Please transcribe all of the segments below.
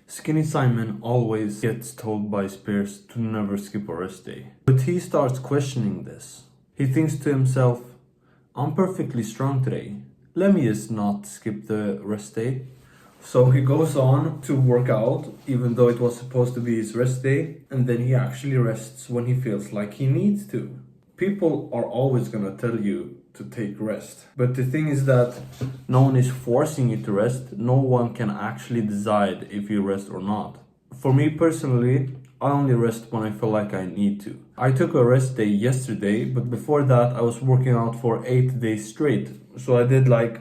Skinny Simon always gets told by his peers to never skip a rest day. But he starts questioning this. He thinks to himself, I'm perfectly strong today. Let me just not skip the rest day. So he goes on to work out, even though it was supposed to be his rest day, and then he actually rests when he feels like he needs to. People are always gonna tell you to take rest. But the thing is that no one is forcing you to rest. No one can actually decide if you rest or not. For me personally, I only rest when I feel like I need to. I took a rest day yesterday, but before that I was working out for 8 days straight. So I did like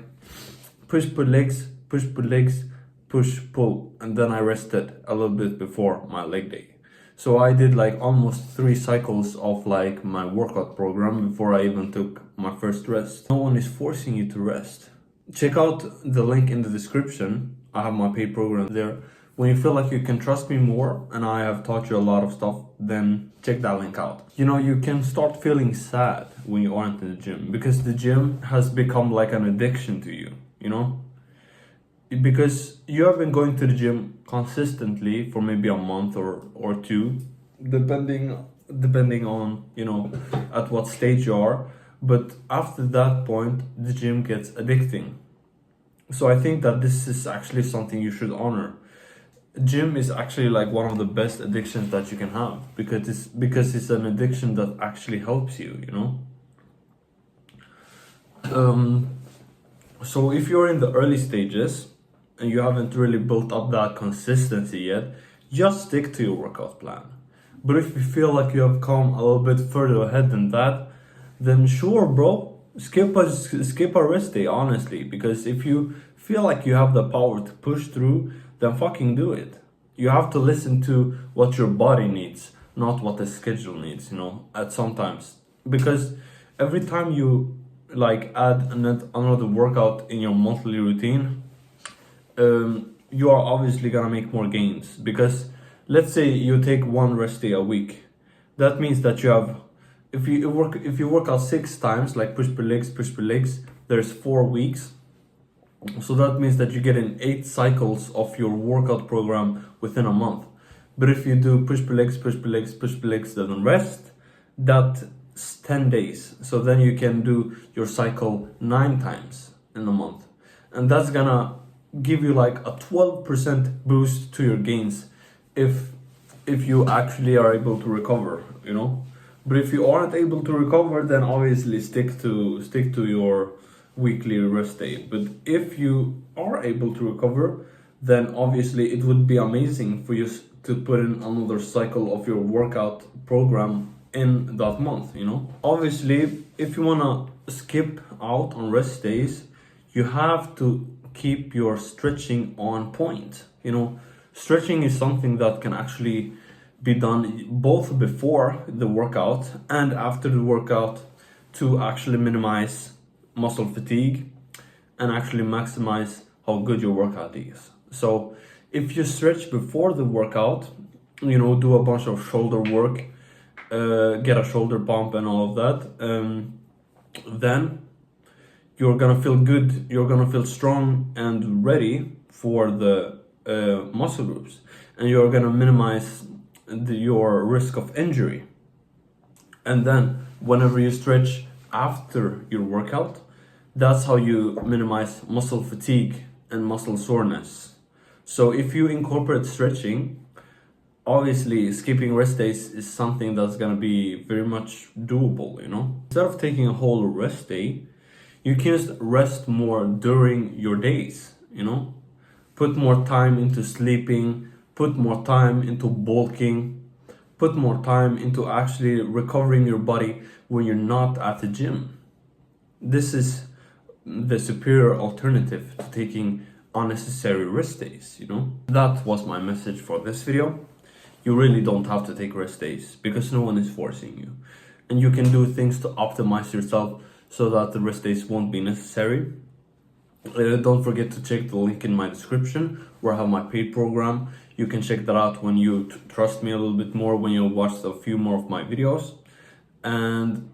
push pull legs, push pull legs, push pull, and then I rested a little bit before my leg day. So I did like almost 3 cycles of like my workout program before I even took my first rest. No one is forcing you to rest. Check out the link in the description. I have my paid program there. When you feel like you can trust me more and I have taught you a lot of stuff, then check that link out. You know, you can start feeling sad when you aren't in the gym because the gym has become like an addiction to you, you know? Because you have been going to the gym consistently for maybe a month or two, depending on, you know, at what stage you are. But after that point, the gym gets addicting. So I think that this is actually something you should honor. Gym is actually like one of the best addictions that you can have because it's an addiction that actually helps you, you know. So if you're in the early stages and you haven't really built up that consistency yet, just stick to your workout plan. But if you feel like you have come a little bit further ahead than that, then sure, bro, skip a rest day, honestly. Because if you feel like you have the power to push through, then fucking do it. You have to listen to what your body needs, not what the schedule needs, you know, at sometimes. Because every time you like add another workout in your monthly routine, you are obviously gonna make more gains. Because let's say you take 1 rest day a week, that means that you have, if you work out 6 times, like push pull legs, there's 4 weeks. So that means that you get in 8 cycles of your workout program within a month. But if you do push pull legs, then rest, that's 10 days. So then you can do your cycle 9 times in a month. And that's gonna give you like a 12% boost to your gains if you actually are able to recover, you know. But if you aren't able to recover, then obviously stick to your weekly rest day. But if you are able to recover, then obviously it would be amazing for you to put in another cycle of your workout program in that month, you know. Obviously, if you wanna skip out on rest days, you have to keep your stretching on point. You know, stretching is something that can actually be done both before the workout and after the workout to actually minimize muscle fatigue and actually maximize how good your workout is. So if you stretch before the workout, you know, do a bunch of shoulder work, get a shoulder pump and all of that, then you're gonna feel good, you're gonna feel strong and ready for the muscle groups, and you're gonna minimize your risk of injury. And then whenever you stretch after your workout, that's how you minimize muscle fatigue and muscle soreness. So if you incorporate stretching, obviously skipping rest days is something that's gonna be very much doable, you know. Instead of taking a whole rest day, you can just rest more during your days, you know. Put more time into sleeping, put more time into bulking, put more time into actually recovering your body when you're not at the gym. This is the superior alternative to taking unnecessary rest days, you know. That was my message for this video. You really don't have to take rest days because no one is forcing you. And you can do things to optimize yourself so that the rest days won't be necessary. Don't forget to check the link in my description where I have my paid program. You can check that out when you trust me a little bit more, when you watch a few more of my videos. And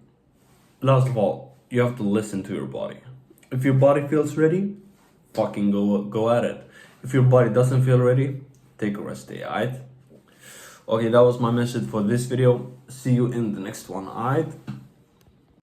last of all, you have to listen to your body. If your body feels ready, fucking go at it. If your body doesn't feel ready, take a rest day, alright? Okay, that was my message for this video. See you in the next one, alright?